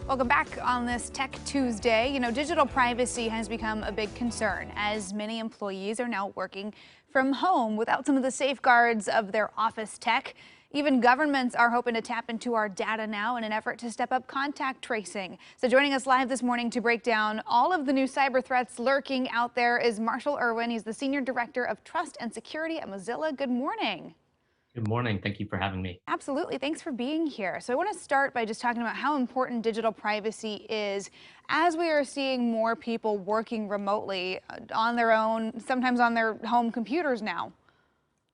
Welcome back on this Tech Tuesday. Digital privacy has become a big concern as many employees are now working from home without some of the safeguards of their office tech. Even governments are hoping to tap into our data now in an effort to step up contact tracing. So joining us live this morning to break down all of the new cyber threats lurking out there is Marshall Irwin. He's the Senior Director of Trust and Security at Mozilla. Good morning. Good morning. Thank you for having me. Absolutely. Thanks for being here. So I want to start by just talking about how important digital privacy is as we are seeing more people working remotely on their own, sometimes on their home computers now.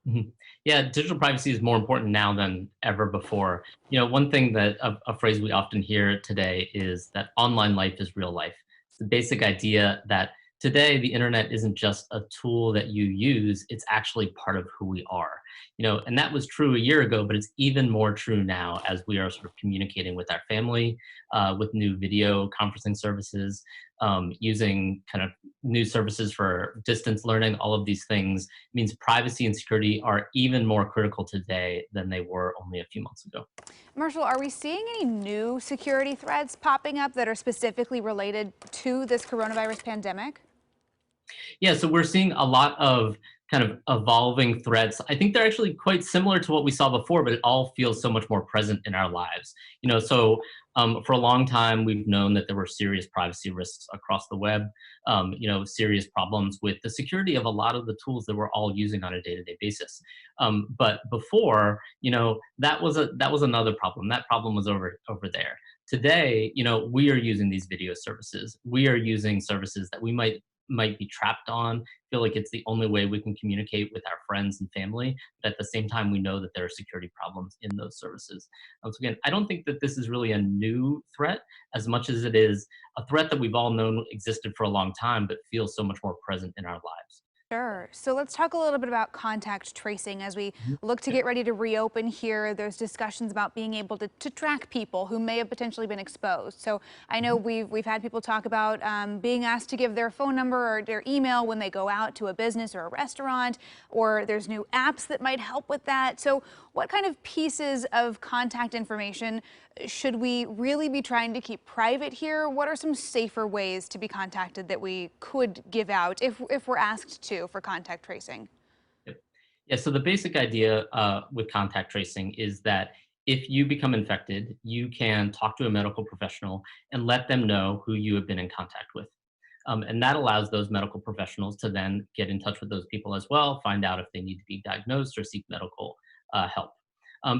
Mhm. Yeah, digital privacy is more important now than ever before. One thing that a phrase we often hear today is that online life is real life. It's the basic idea that today the internet isn't just a tool that you use, it's actually part of who we are. And that was true a year ago, but it's even more true now as we are sort of communicating with our family, with new video conferencing services, using kind of new services for distance learning. All of these things means privacy and security are even more critical today than they were only a few months ago. Marshall, are we seeing any new security threats popping up that are specifically related to this coronavirus pandemic? Yeah, so we're seeing a lot of kind of evolving threats. I think they're actually quite similar to what we saw before, but it all feels so much more present in our lives. For a long time, we've known that there were serious privacy risks across the web. Serious problems with the security of a lot of the tools that we're all using on a day-to-day basis. But before, that was another problem. That problem was over there. Today, we are using these video services. We are using services that we might be trapped on, feel like it's the only way we can communicate with our friends and family. But at the same time, we know that there are security problems in those services. So again, I don't think that this is really a new threat as much as it is a threat that we've all known existed for a long time, but feels so much more present in our lives. Sure. So let's talk a little bit about contact tracing as we Mhm. look to Yeah. get ready to reopen here. There's discussions about being able to track people who may have potentially been exposed. So I know Mhm. we've had people talk about being asked to give their phone number or their email when they go out to a business or a restaurant, or there's new apps that might help with that. So what kind of pieces of contact information should we really be trying to keep private here? What are some safer ways to be contacted that we could give out if we're asked to for contact tracing? Yep. Yeah, so the basic idea with contact tracing is that if you become infected, you can talk to a medical professional and let them know who you have been in contact with. And that allows those medical professionals to then get in touch with those people as well, find out if they need to be diagnosed or seek medical help.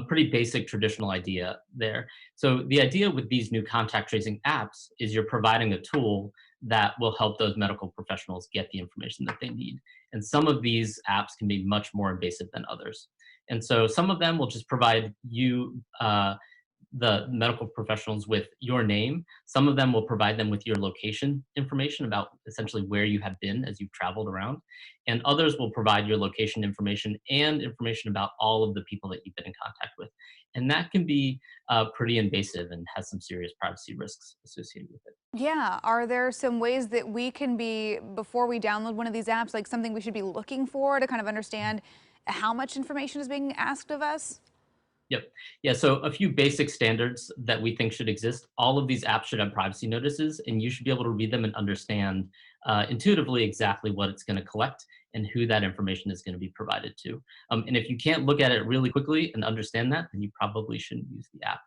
Pretty basic traditional idea there. So the idea with these new contact tracing apps is you're providing a tool that will help those medical professionals get the information that they need. And some of these apps can be much more invasive than others. And so some of them will just provide you the medical professionals with your name. Some of them will provide them with your location information about essentially where you have been as you've traveled around. And others will provide your location information and information about all of the people that you've been in contact with. And that can be pretty invasive and has some serious privacy risks associated with it. Yeah, are there some ways that we can be, before we download one of these apps, like something we should be looking for to kind of understand how much information is being asked of us? Yep. Yeah. So a few basic standards that we think should exist. All of these apps should have privacy notices, and you should be able to read them and understand intuitively exactly what it's going to collect and who that information is going to be provided to. And if you can't look at it really quickly and understand that, then you probably shouldn't use the app.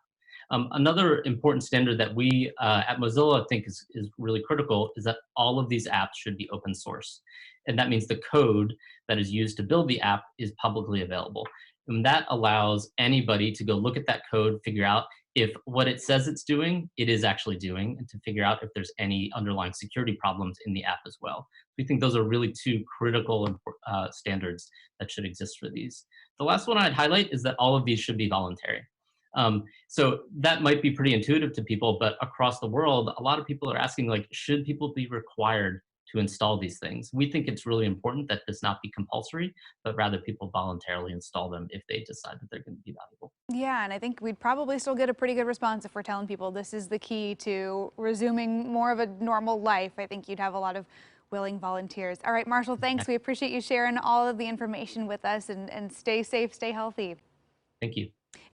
Another important standard that we at Mozilla think is really critical is that all of these apps should be open source. And that means the code that is used to build the app is publicly available. And that allows anybody to go look at that code, figure out if what it says it's doing, it is actually doing, and to figure out if there's any underlying security problems in the app as well. We think those are really two critical standards that should exist for these. The last one I'd highlight is that all of these should be voluntary. So that might be pretty intuitive to people, but across the world, a lot of people are asking, like, should people be required to install these things? We think it's really important that this not be compulsory, but rather people voluntarily install them if they decide that they're going to be valuable. Yeah, and I think we'd probably still get a pretty good response if we're telling people this is the key to resuming more of a normal life. I think you'd have a lot of willing volunteers. All right, Marshall, thanks. We appreciate you sharing all of the information with us and stay safe, stay healthy. Thank you.